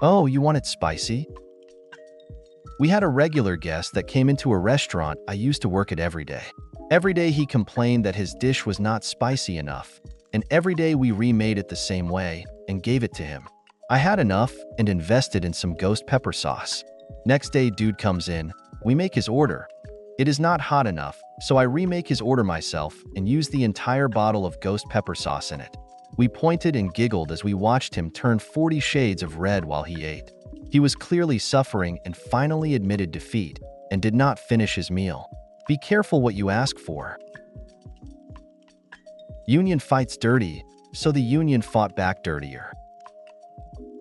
Oh, you want it spicy? We had a regular guest that came into a restaurant I used to work at every day. Every day he complained that his dish was not spicy enough, and every day we remade it the same way and gave it to him. I had enough and invested in some ghost pepper sauce. Next day, dude comes in. We make his order. It is not hot enough, so I remake his order myself and use the entire bottle of ghost pepper sauce in it. We pointed and giggled as we watched him turn 40 shades of red while he ate. He was clearly suffering and finally admitted defeat and did not finish his meal. Be careful what you ask for. Union fights dirty, so the union fought back dirtier.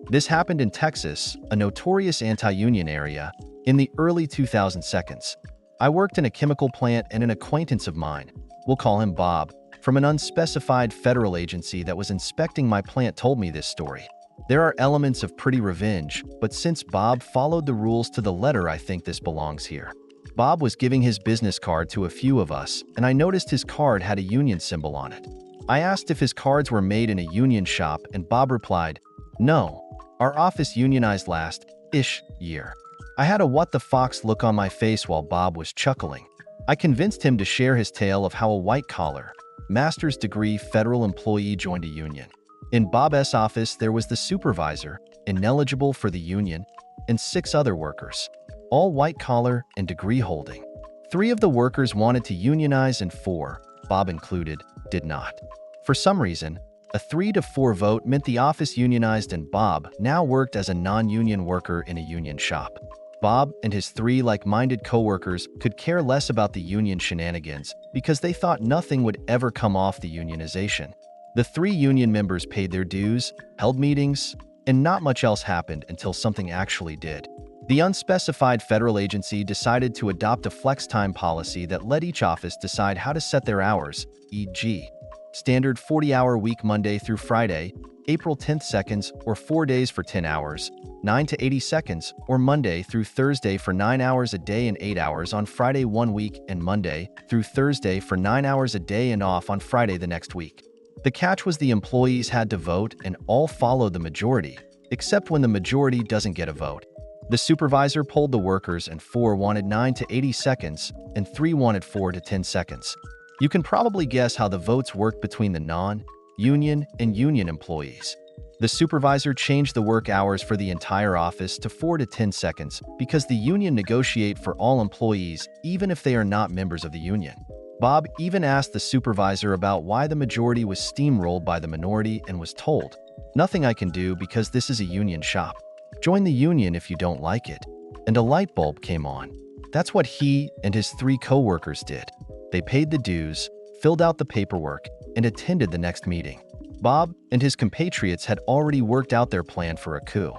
This happened in Texas, a notorious anti-union area, in the early 2010s. I worked in a chemical plant and an acquaintance of mine, we'll call him Bob, from an unspecified federal agency that was inspecting my plant told me this story. There are elements of pretty revenge, but since Bob followed the rules to the letter, I think this belongs here. Bob was giving his business card to a few of us, and I noticed his card had a union symbol on it. I asked if his cards were made in a union shop, and Bob replied, "No, our office unionized last-ish year." I had a what the fox look on my face while Bob was chuckling. I convinced him to share his tale of how a white-collar, master's degree federal employee joined a union. In Bob's office, there was the supervisor, ineligible for the union, and 6 other workers, all white-collar and degree-holding. 3 of the workers wanted to unionize and 4, Bob included, did not. For some reason, a 3-to-4 vote meant the office unionized and Bob now worked as a non-union worker in a union shop. Bob and his 3 like-minded co-workers could care less about the union shenanigans because they thought nothing would ever come off the unionization. The 3 union members paid their dues, held meetings, and not much else happened until something actually did. The unspecified federal agency decided to adopt a flex time policy that let each office decide how to set their hours, e.g., standard 40-hour week Monday through Friday, April 10th seconds, or 4 days for 10 hours, 9 to 80 seconds, or Monday through Thursday for 9 hours a day and 8 hours on Friday one week, and Monday through Thursday for 9 hours a day and off on Friday the next week. The catch was the employees had to vote and all followed the majority, except when the majority doesn't get a vote. The supervisor polled the workers and 4 wanted 9 to 80 seconds and 3 wanted 4 to 10 seconds. You can probably guess how the votes worked between the non-union and union employees. The supervisor changed the work hours for the entire office to 4 to 10 seconds because the union negotiate for all employees even if they are not members of the union. Bob even asked the supervisor about why the majority was steamrolled by the minority and was told, "Nothing I can do because this is a union shop. Join the union if you don't like it." And a light bulb came on. That's what he and his 3 co-workers did. They paid the dues, filled out the paperwork, and attended the next meeting. Bob and his compatriots had already worked out their plan for a coup.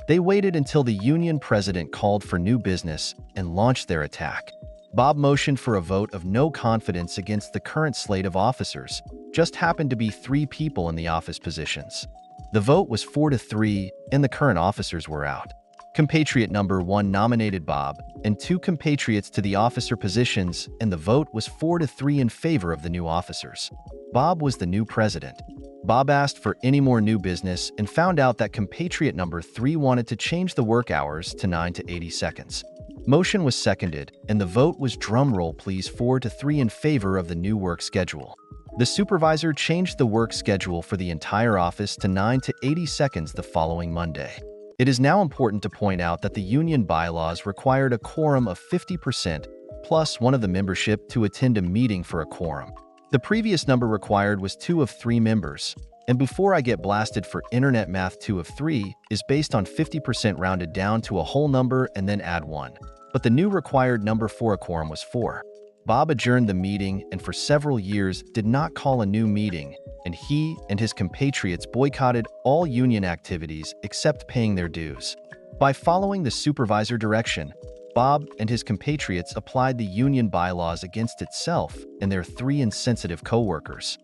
They waited until the union president called for new business and launched their attack. Bob motioned for a vote of no confidence against the current slate of officers. Just happened to be 3 people in the office positions. The vote was 4 to 3, and the current officers were out. Compatriot number 1 nominated Bob and 2 compatriots to the officer positions, and the vote was 4 to 3 in favor of the new officers. Bob was the new president. Bob asked for any more new business and found out that compatriot number 3 wanted to change the work hours to 9 to 80 seconds. Motion was seconded, and the vote was drumroll please 4 to 3 in favor of the new work schedule. The supervisor changed the work schedule for the entire office to 9 to 80 seconds the following Monday. It is now important to point out that the union bylaws required a quorum of 50% plus 1 of the membership to attend a meeting for a quorum. The previous number required was 2 of 3 members, and before I get blasted for internet math, 2 of 3 is based on 50% rounded down to a whole number and then add 1. But the new required number for a quorum was 4. Bob adjourned the meeting and for several years did not call a new meeting, and he and his compatriots boycotted all union activities except paying their dues. By following the supervisor direction, Bob and his compatriots applied the union bylaws against itself and their 3 insensitive co-workers.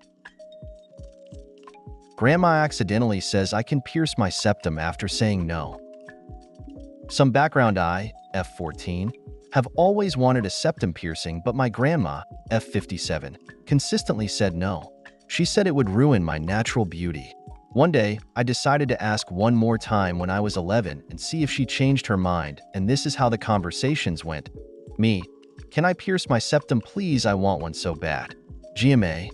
Grandma accidentally says I can pierce my septum after saying no. Some background I, F14, have always wanted a septum piercing, but my grandma, F57, consistently said no. She said it would ruin my natural beauty. One day, I decided to ask one more time when I was 11 and see if she changed her mind, and this is how the conversations went. Me: "Can I pierce my septum please? I want one so bad." GMA: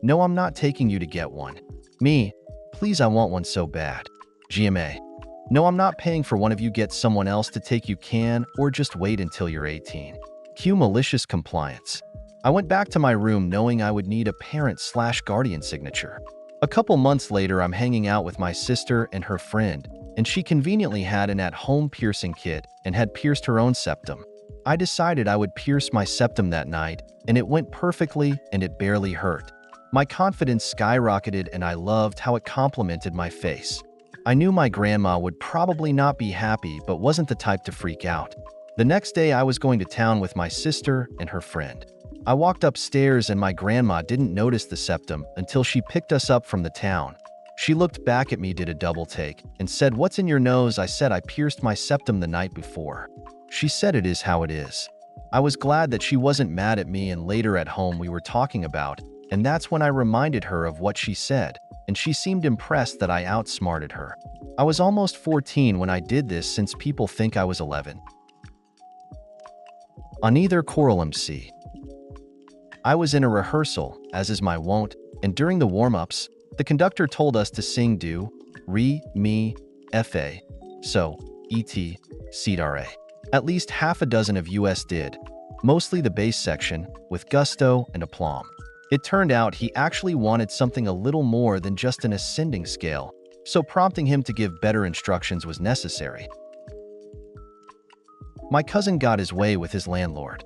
"No, I'm not taking you to get one." Me: "Please, I want one so bad." GMA: "No, I'm not paying for one of you. Get someone else to take. You can, or just wait until you're 18. Cue malicious compliance. I went back to my room knowing I would need a parent/guardian signature. A couple months later, I'm hanging out with my sister and her friend, and she conveniently had an at-home piercing kit and had pierced her own septum. I decided I would pierce my septum that night, and it went perfectly and it barely hurt. My confidence skyrocketed and I loved how it complemented my face. I knew my grandma would probably not be happy but wasn't the type to freak out. The next day I was going to town with my sister and her friend. I walked upstairs and my grandma didn't notice the septum until she picked us up from the town. She looked back at me, did a double take, and said, "What's in your nose?" I said I pierced my septum the night before. She said, "It is how it is." I was glad that she wasn't mad at me, and later at home we were talking about, and that's when I reminded her of what she said, and she seemed impressed that I outsmarted her. I was almost 14 when I did this since people think I was 11. On either choral MC. I was in a rehearsal, as is my wont, and during the warm-ups, the conductor told us to sing do, re, mi, fa, so, et, cetera. At least half a dozen of us did, mostly the bass section, with gusto and aplomb. It turned out he actually wanted something a little more than just an ascending scale, so prompting him to give better instructions was necessary. My cousin got his way with his landlord.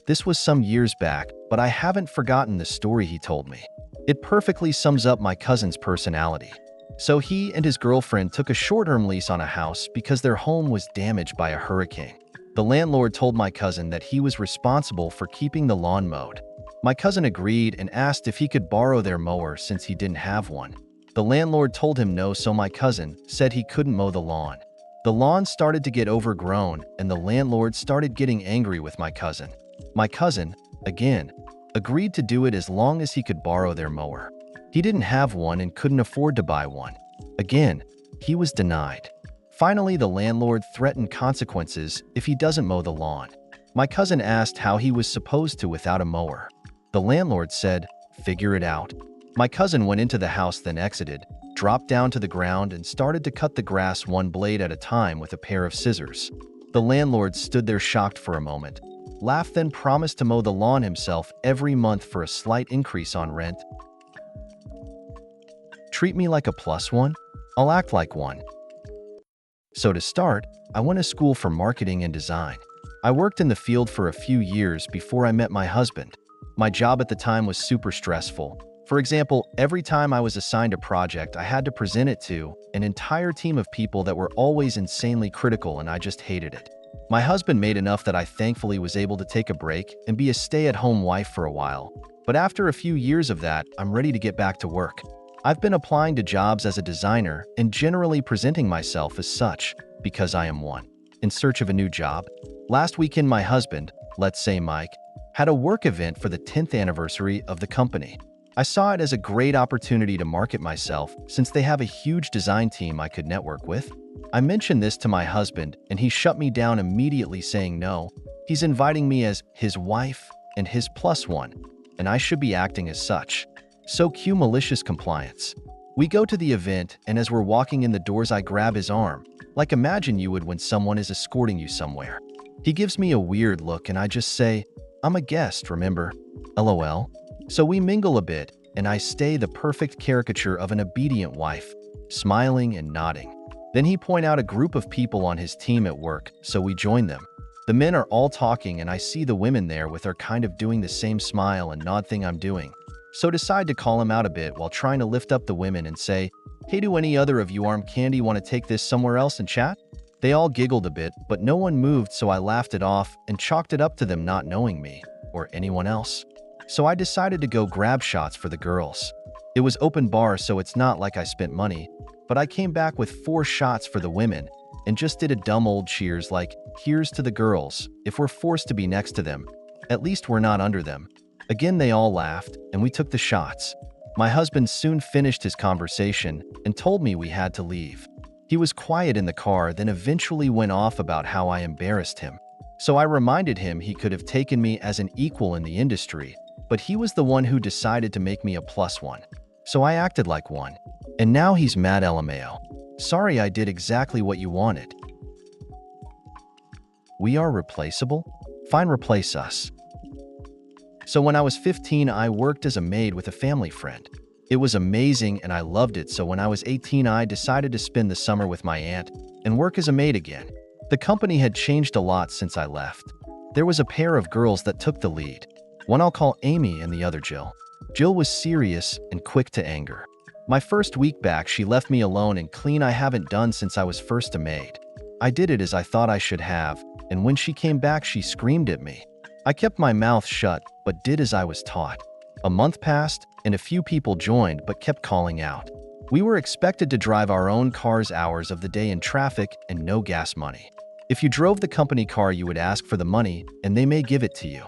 This was some years back, but I haven't forgotten the story he told me. It perfectly sums up my cousin's personality. So he and his girlfriend took a short-term lease on a house because their home was damaged by a hurricane. The landlord told my cousin that he was responsible for keeping the lawn mowed. My cousin agreed and asked if he could borrow their mower since he didn't have one. The landlord told him no, so my cousin said he couldn't mow the lawn. The lawn started to get overgrown and the landlord started getting angry with my cousin. My cousin, again, agreed to do it as long as he could borrow their mower. He didn't have one and couldn't afford to buy one. Again, he was denied. Finally, the landlord threatened consequences if he doesn't mow the lawn. My cousin asked how he was supposed to without a mower. The landlord said, "Figure it out." My cousin went into the house, then exited, dropped down to the ground and started to cut the grass one blade at a time with a pair of scissors. The landlord stood there shocked for a moment, laughed, then promised to mow the lawn himself every month for a slight increase on rent. Treat me like a plus one? I'll act like one. So to start, I went to school for marketing and design. I worked in the field for a few years before I met my husband. My job at the time was super stressful. For example, every time I was assigned a project, I had to present it to an entire team of people that were always insanely critical, and I just hated it. My husband made enough that I thankfully was able to take a break and be a stay-at-home wife for a while. But after a few years of that, I'm ready to get back to work. I've been applying to jobs as a designer and generally presenting myself as such because I am one. In search of a new job. Last weekend, my husband, let's say Mike, had a work event for the 10th anniversary of the company. I saw it as a great opportunity to market myself since they have a huge design team I could network with. I mentioned this to my husband and he shut me down immediately, saying no, he's inviting me as his wife and his plus one, and I should be acting as such. So cue malicious compliance. We go to the event and as we're walking in the doors I grab his arm, like imagine you would when someone is escorting you somewhere. He gives me a weird look and I just say, "I'm a guest, remember? LOL. So we mingle a bit and I stay the perfect caricature of an obedient wife, smiling and nodding. Then he point out a group of people on his team at work, so we join them. The men are all talking and I see the women there with her kind of doing the same smile and nod thing I'm doing. So decide to call him out a bit while trying to lift up the women and say, "Hey, do any other of you arm candy want to take this somewhere else and chat?" They all giggled a bit, but no one moved, so I laughed it off and chalked it up to them not knowing me or anyone else. So I decided to go grab shots for the girls. It was open bar, so it's not like I spent money, but I came back with 4 shots for the women and just did a dumb old cheers like, "Here's to the girls. If we're forced to be next to them, at least we're not under them." Again, they all laughed and we took the shots. My husband soon finished his conversation and told me we had to leave. He was quiet in the car, then eventually went off about how I embarrassed him. So I reminded him he could have taken me as an equal in the industry, but he was the one who decided to make me a +1. So I acted like one. And now he's mad LMAO. Sorry, I did exactly what you wanted. We are replaceable? Fine, replace us. So when I was 15, I worked as a maid with a family friend. It was amazing and I loved it, so when I was 18, I decided to spend the summer with my aunt and work as a maid again. The company had changed a lot since I left. There was a pair of girls that took the lead. One I'll call Amy and the other Jill. Jill was serious and quick to anger. My first week back, she left me alone and clean I haven't done since I was first a maid. I did it as I thought I should have, and when she came back, she screamed at me. I kept my mouth shut, but did as I was taught. A month passed, and a few people joined but kept calling out. We were expected to drive our own cars hours of the day in traffic and no gas money. If you drove the company car, you would ask for the money, and they may give it to you.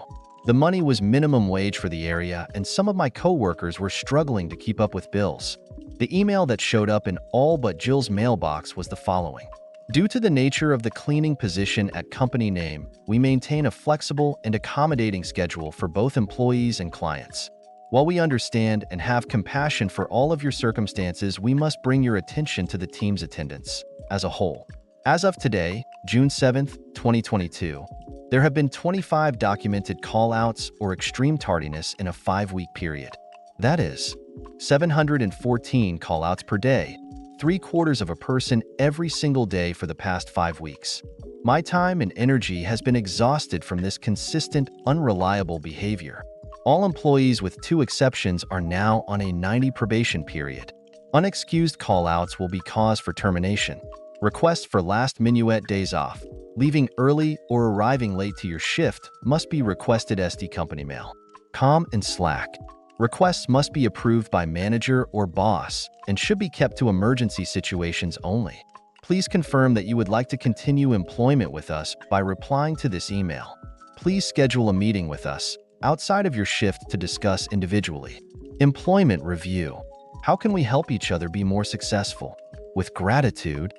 The money was minimum wage for the area, and some of my co-workers were struggling to keep up with bills. The email that showed up in all but Jill's mailbox was the following. Due to the nature of the cleaning position at company name, we maintain a flexible and accommodating schedule for both employees and clients. While we understand and have compassion for all of your circumstances, we must bring your attention to the team's attendance as a whole. As of today, June 7, 2022, there have been 25 documented call-outs or extreme tardiness in a 5-week period. That is, 714 call-outs per day, 3/4 of a person every single day for the past 5 weeks. My time and energy has been exhausted from this consistent, unreliable behavior. All employees with 2 exceptions are now on a 90 probation period. Unexcused call-outs will be cause for termination. Requests for last minuet days off, leaving early or arriving late to your shift must be requested SD company mail, com and Slack. Requests must be approved by manager or boss and should be kept to emergency situations only. Please confirm that you would like to continue employment with us by replying to this email. Please schedule a meeting with us outside of your shift to discuss individually. Employment review. How can we help each other be more successful? With gratitude,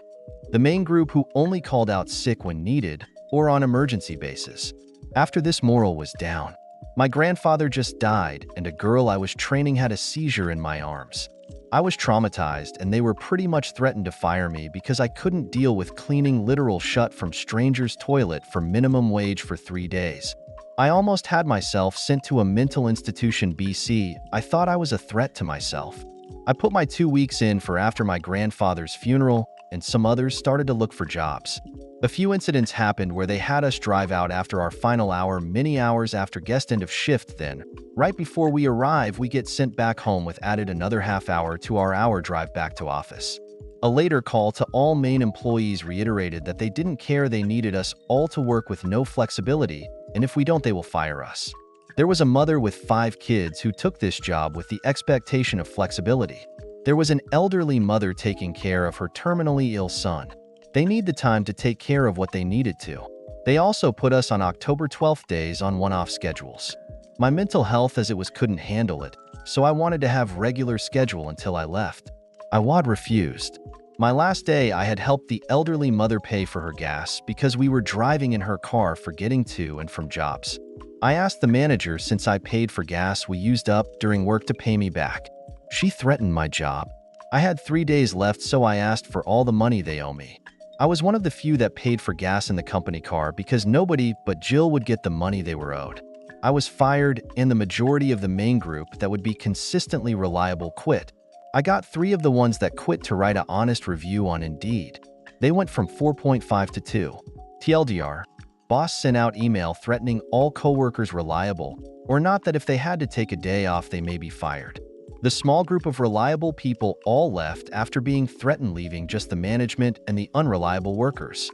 the main group who only called out sick when needed or on emergency basis. After this, morale was down. My grandfather just died and a girl I was training had a seizure in my arms. I was traumatized and they were pretty much threatened to fire me because I couldn't deal with cleaning literal shut from strangers' toilet for minimum wage for 3 days. I almost had myself sent to a mental institution BC. I thought I was a threat to myself. I put my 2 weeks in for after my grandfather's funeral and some others started to look for jobs. A few incidents happened where they had us drive out after our final hour, many hours after guest end of shift. Then, right before we arrive, we get sent back home with added another half hour to our hour drive back to office. A later call to all main employees reiterated that they didn't care, they needed us all to work with no flexibility, and if we don't, they will fire us. There was a mother with 5 kids who took this job with the expectation of flexibility. There was an elderly mother taking care of her terminally ill son. They need the time to take care of what they needed to. They also put us on October 12th days on one-off schedules. My mental health as it was couldn't handle it, so I wanted to have regular schedule until I left. I refused. My last day, I had helped the elderly mother pay for her gas because we were driving in her car for getting to and from jobs. I asked the manager since I paid for gas we used up during work to pay me back. She threatened my job. I had 3 days left, so I asked for all the money they owe me. I was one of the few that paid for gas in the company car because nobody but Jill would get the money they were owed. I was fired, and the majority of the main group that would be consistently reliable quit. I got 3 of the ones that quit to write an honest review on Indeed. They went from 4.5 to 2. TLDR, boss sent out email threatening all coworkers reliable or not that if they had to take a day off they may be fired. The small group of reliable people all left after being threatened, leaving just the management and the unreliable workers.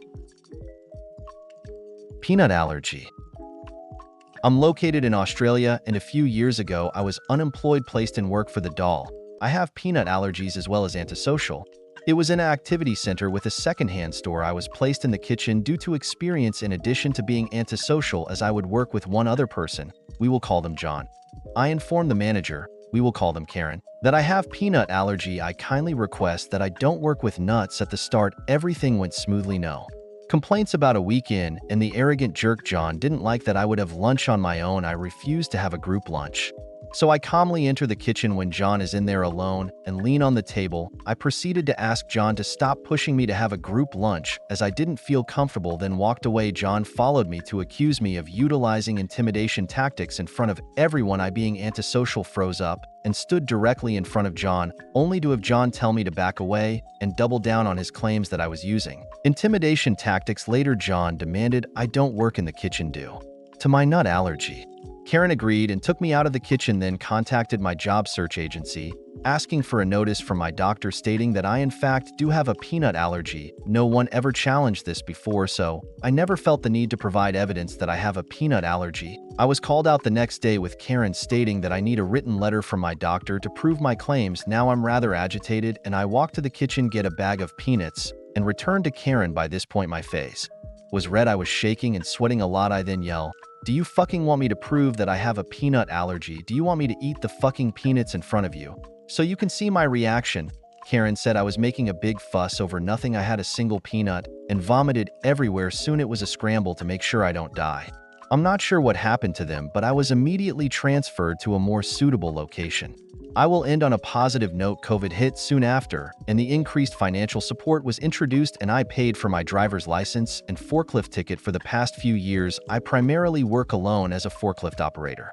Peanut allergy. I'm located in Australia, and a few years ago I was unemployed, placed in work for the doll. I have peanut allergies as well as antisocial. It was in an activity center with a secondhand store. I was placed in the kitchen due to experience in addition to being antisocial, as I would work with one other person. We will call them John. I informed the manager. We will call them Karen. That I have peanut allergy. I kindly request that I don't work with nuts. At the start, everything went smoothly. No complaints. About a week in, and the arrogant jerk John didn't like that I would have lunch on my own. I refused to have a group lunch. So I calmly enter the kitchen when John is in there alone and lean on the table. I proceeded to ask John to stop pushing me to have a group lunch as I didn't feel comfortable, then walked away. John followed me to accuse me of utilizing intimidation tactics in front of everyone. I, being antisocial, froze up and stood directly in front of John, only to have John tell me to back away and double down on his claims that I was using intimidation tactics. Later, John demanded I don't work in the kitchen due to my nut allergy. Karen agreed and took me out of the kitchen, then contacted my job search agency, asking for a notice from my doctor stating that I in fact do have a peanut allergy. No one ever challenged this before, so I never felt the need to provide evidence that I have a peanut allergy. I was called out the next day with Karen stating that I need a written letter from my doctor to prove my claims. Now I'm rather agitated and I walk to the kitchen, get a bag of peanuts, and return to Karen. By this point my face was red, I was shaking and sweating a lot. I then yell, "Do you fucking want me to prove that I have a peanut allergy? Do you want me to eat the fucking peanuts in front of you so you can see my reaction?" Karen said I was making a big fuss over nothing. I had a single peanut and vomited everywhere. Soon it was a scramble to make sure I don't die. I'm not sure what happened to them, but I was immediately transferred to a more suitable location. I will end on a positive note. COVID hit soon after, and the increased financial support was introduced, and I paid for my driver's license and forklift ticket. For the past few years, I primarily work alone as a forklift operator.